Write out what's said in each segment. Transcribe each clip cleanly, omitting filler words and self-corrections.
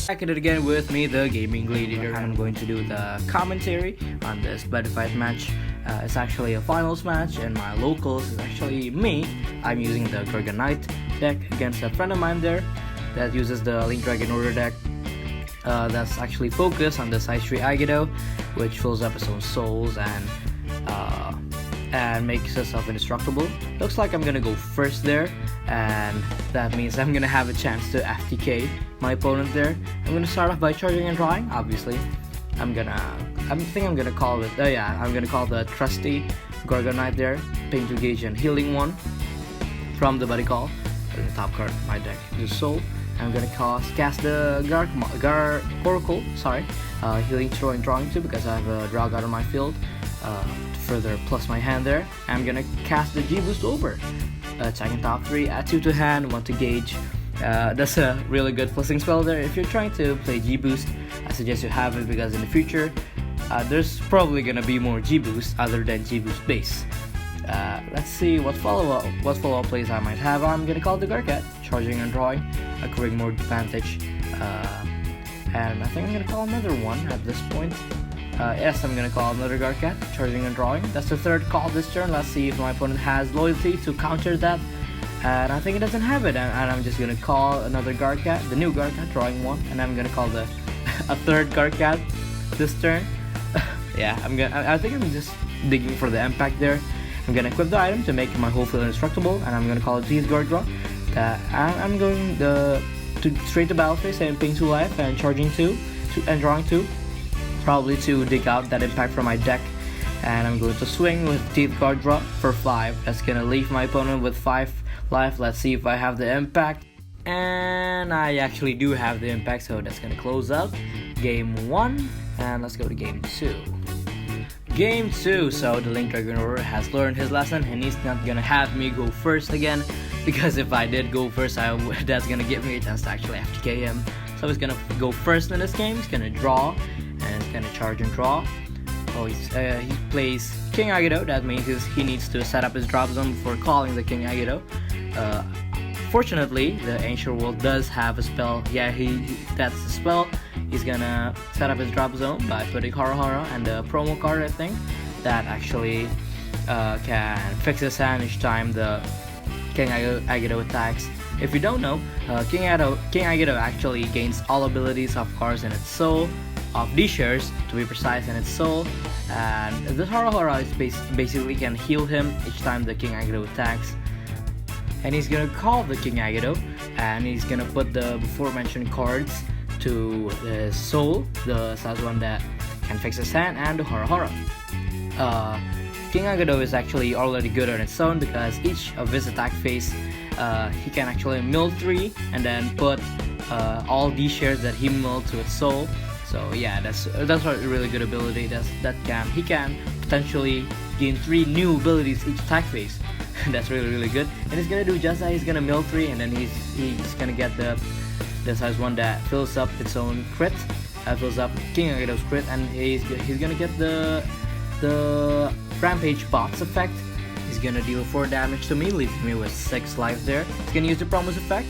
Back at it again with me, the Gaming Gladiator, and I'm going to do the commentary on this Buddyfight match. It's actually a finals match, and my locals is actually me. I'm using the Garga Knight deck against a friend of mine there that uses the Link Dragon Order deck. That's actually focused on the size 3 Agito, which fills up its own souls and makes itself indestructible. Looks like I'm gonna go first there, and that means I'm gonna have a chance to FTK my opponent there. I'm gonna start off by charging and drawing. Obviously, I'm gonna call the trusty Garga Knight there, paying to gauge and healing one from the Buddy Call. The top card of my deck is Soul. I'm gonna cast the Oracle, healing 2 and drawing 2 because I have a draw out of my field. To further plus my hand there, I'm gonna cast the G-Boost over. Attacking top 3, add 2 to hand, 1 to gauge. That's a really good flipping spell there. If you're trying to play G-Boost, I suggest you have it because in the future, there's probably gonna be more G-Boost other than G-Boost base. Let's see what follow-up plays I might have. I'm gonna call the Garga, charging and drawing, accruing more advantage, and I think I'm gonna call another one at this point. Yes, I'm gonna call another Garga, charging and drawing. That's the third call this turn. Let's see if my opponent has loyalty to counter that, and I think it doesn't have it. And I'm just gonna call another Garga, the new Garga, drawing 1, and I'm gonna call a third Garga this turn. Yeah, I think I'm just digging for the impact there. I'm gonna equip the item to make my whole field indestructible, and I'm gonna call it TC Garga. I'm going to straight to battle phase and paying 2 life and charging 2 and drawing 2, probably to dig out that impact from my deck. And I'm going to swing with TC Garga for 5. That's gonna leave my opponent with 5 life. Let's see if I have the impact, and I actually do have the impact, so that's gonna close out game 1, and let's go to game 2. Game 2, so the Link Dragon Order has learned his lesson, and he's not gonna have me go first again, because if I did go first, that's gonna give me a chance to actually FTK him. So he's gonna go first in this game. He's gonna draw, and he's gonna charge and draw. Oh, he plays King Agito. That means he needs to set up his drop zone before calling the King Agito. Fortunately, the Ancient World does have a spell. Yeah, that's the spell. He's gonna set up his drop zone by putting Hara and the promo card, I think, that actually can fix his hand each time the King Agito attacks. If you don't know, King Agito actually gains all abilities of cards in its soul, of these shares to be precise, in its soul, and the Hara is basically can heal him each time the King Agito attacks. And he's gonna call the King Agito, and he's gonna put the before mentioned cards to the soul, the size one that can fix his hand, and the Hara. King Agito is actually already good on its own because each of his attack phase, he can actually mill 3 and then put all these shares that he milled to its soul. So yeah, that's a really good ability. He can potentially gain 3 new abilities each attack phase. That's really good. And he's gonna do just that. He's gonna mill 3, and then he's gonna get the size 1 that fills up its own crit, fills up King Agito's crit, and he's gonna get the Rampage box effect. He's gonna deal 4 damage to me, leaving me with 6 life there. He's gonna use the promise effect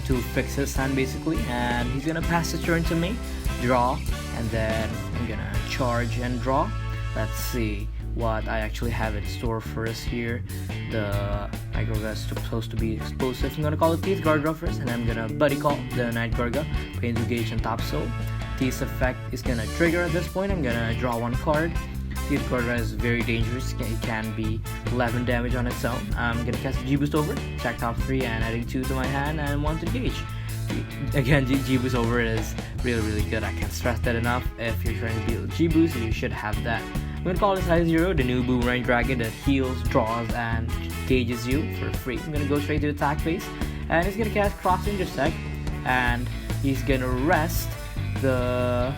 to fix his hand basically, and he's gonna pass the turn to me, draw, and then I'm gonna charge and draw. Let's see what I actually have in store for us here. The Night Garga is supposed to be explosive. I'm gonna call it TC Garga first, and I'm gonna Buddy Call the Night Garga, paying to gauge and top soul. TC effect is gonna trigger at this point. I'm gonna draw 1 card. TC Garga is very dangerous. It can be 11 damage on its own. I'm gonna cast G-Boost over, attack top 3, and adding 2 to my hand and 1 to gauge. Again, G-Boost over is really good. I can't stress that enough. If you're trying to build G-Boost, you should have that. I'm gonna call it size 0, the new Boomerang Dragon that heals, draws, and gauges you for free. I'm gonna go straight to attack phase, and he's gonna cast Cross Intersect, and he's gonna rest the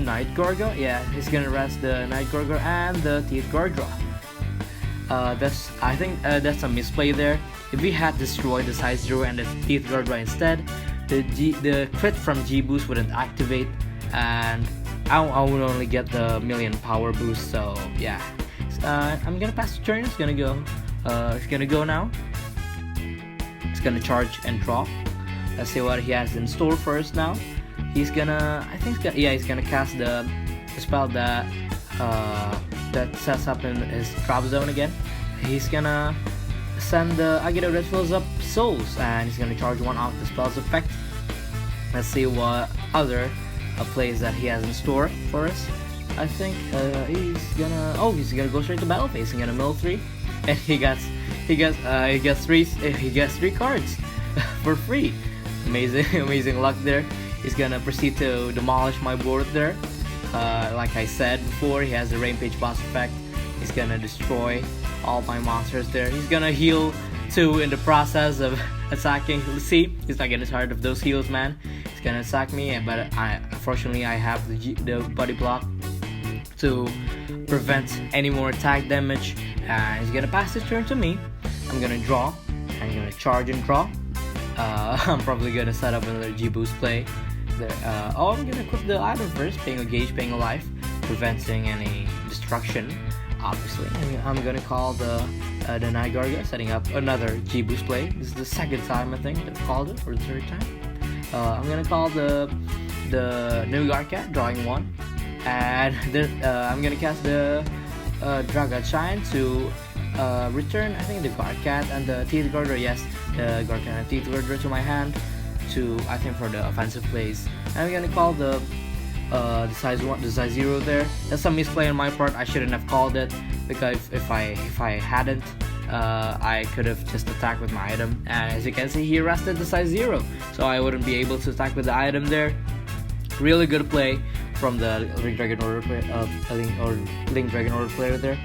Night Garga. Yeah, he's gonna rest the Night Garga and the TC Garga. I think that's a misplay there. If we had destroyed the size 0 and the TC Garga instead, the crit from G-Boost wouldn't activate, and I would only get the million power boost. So yeah, I'm gonna pass the turn. It's gonna go now. It's gonna charge and draw. Let's see what he has in store for us now. He's gonna, I think, he's gonna cast the spell that sets up in his drop zone again. He's gonna send the Agito that fills up souls, and he's gonna charge one off the spell's effect. Let's see what other plays that he has in store for us. I think he's gonna go straight to battle phase. He's gonna mill 3, and he gets 3 cards for free. Amazing luck there. He's gonna proceed to demolish my board there. Like I said before, he has the Rampage boss effect. He's gonna destroy all my monsters there. He's gonna heal 2 in the process of attacking. See, he's not getting tired of those heals, man. He's gonna attack me, but unfortunately I have the body block to prevent any more attack damage. He's gonna pass his turn to me. I'm gonna draw. I'm gonna charge and draw. I'm probably gonna set up another G boost play there. I'm gonna equip the item first, paying a gauge, paying a life, preventing any destruction, obviously. And I'm gonna call the Night Garga, setting up another G boost play. This is the second time I think I've called it, or the third time. I'm gonna call the new Garga, drawing 1, and I'm gonna cast the Garga Shine to return, I think, the Garcat and the Teeth Garter. Yes, the Garcat and Teeth Garter to my hand, I think, for the offensive plays. And I'm gonna call the size 0 there. That's some misplay on my part. I shouldn't have called it, because if I hadn't, I could have just attacked with my item. And as you can see, he arrested the size 0, so I wouldn't be able to attack with the item there. Really good play from the Link Dragon Order player there.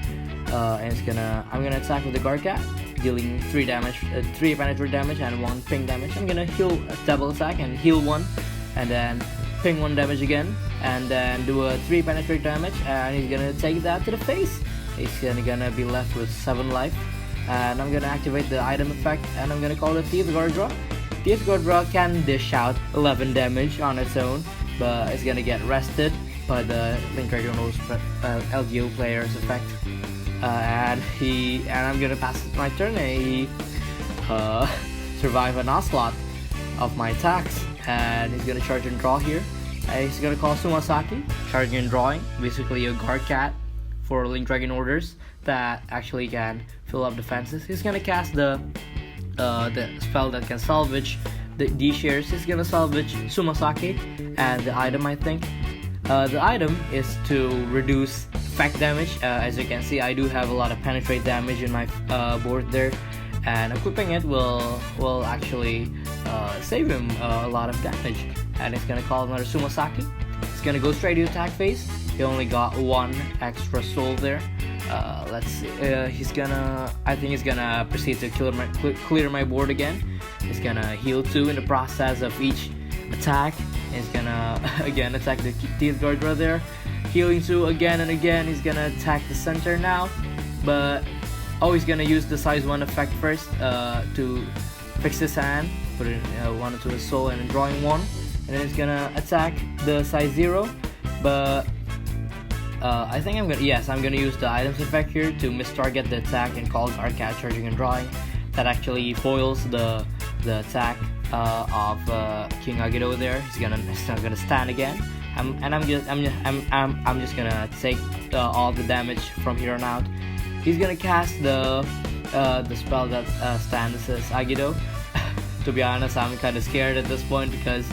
And I'm gonna attack with the Garcat, dealing 3 damage, 3 penetrate damage and 1 ping damage. I'm gonna heal a double attack and heal 1, and then ping 1 damage again, and then do a 3 penetrate damage, and he's gonna take that to the face. He's gonna be left with 7 life, and I'm gonna activate the item effect, and I'm gonna call the Teeth Garga. Teeth Garga can dish out 11 damage on its own, but it's gonna get rested by the Link Dragon LDO player's effect. And I'm gonna pass my turn, and he survive an onslaught of my attacks, and he's gonna charge and draw here. He's gonna call Sumasaki, charging and drawing, basically a Garcat for Link Dragon orders that actually can fill up defenses. He's gonna cast the spell that can salvage the shares. He's gonna salvage Sumasaki and the item, I think. The item is to reduce effect damage. As you can see, I do have a lot of penetrate damage in my board there, and equipping it will actually save him a lot of damage. And it's gonna call another Sumasaki. It's gonna go straight to attack phase. He only got 1 extra soul there. Let's see. I think he's gonna proceed to clear my board again. He's gonna heal 2 in the process of each attack. He's gonna again attack the Teeth Garga there, healing 2 again and again. He's gonna attack the center now, but he's gonna use the size 1 effect first to fix his hand, put it 1 into his soul, and then drawing 1, and then he's gonna attack the size 0. But I think I'm gonna use the items effect here to mistarget the attack and call Garcat charging and drawing. That actually foils the attack of King Agito there. He's not gonna stand again. I'm just gonna take all the damage from here on out. He's gonna cast the spell that stands as Agito. To be honest, I'm kind of scared at this point, because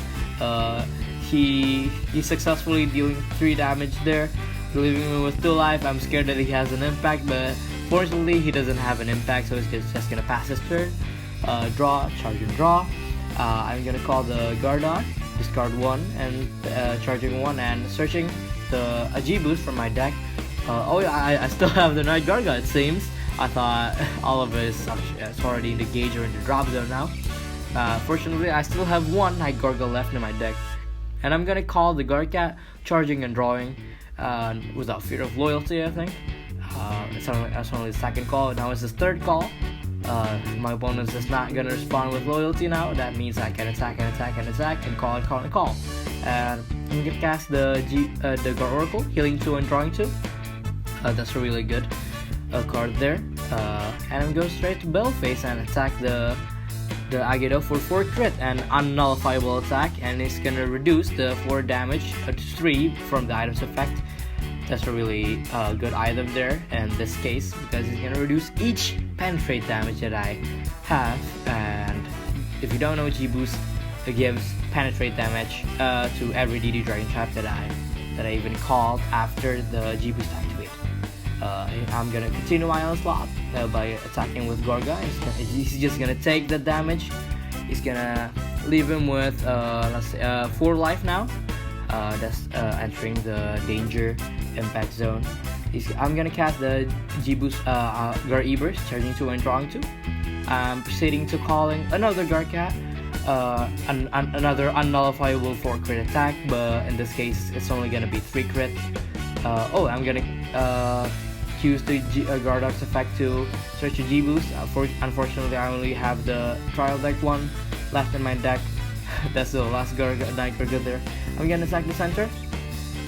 he's successfully dealing 3 damage there, leaving me with 2 life. I'm scared that he has an impact, but fortunately he doesn't have an impact, so he's just gonna pass his turn. Draw, charge and draw. I'm gonna call the Garda, discard 1, and charging 1 and searching the G boost from my deck. I still have the Night Garga, it seems. I thought all of it is already in the gauge or in the drop zone now. Fortunately, I still have 1 Night Garga left in my deck, and I'm gonna call the Garcat, charging and drawing without fear of loyalty, I think. It's only the second call. Now it's his third call. My opponent is not gonna respond with loyalty now. That means I can attack and call. And I'm gonna cast the Gar Oracle, healing 2 and drawing 2. That's a really good card there. And I'm going straight to battle phase and attack the the Agito for 4 crit and unnullifiable attack, and it's gonna reduce the 4 damage to 3 from the item's effect. That's a really good item there in this case, because it's gonna reduce each penetrate damage that I have. And if you don't know, G-Boost gives penetrate damage to every DD Dragon trap that I even called after the G-Boost activate. I'm gonna continue my onslaught by attacking with Garga. He's just gonna take the damage. He's gonna leave him with let's say 4 life now. That's entering the danger impact zone. I'm gonna cast the G-Boost Gar Burst, charging 2 and drawing 2. Proceeding to calling another Garga, another unnullifiable 4 crit attack, but in this case it's only gonna be 3 crit. I'm gonna use the Gardock's effect to search a G-Boost. Unfortunately, I only have the trial deck one left in my deck. That's the last Garga there. I'm gonna attack the center,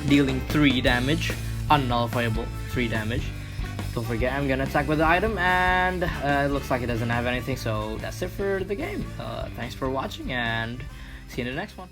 dealing 3 damage, unnullifiable 3 damage. Don't forget, I'm gonna attack with the item, and it looks like it doesn't have anything, so that's it for the game. Thanks for watching, and see you in the next one.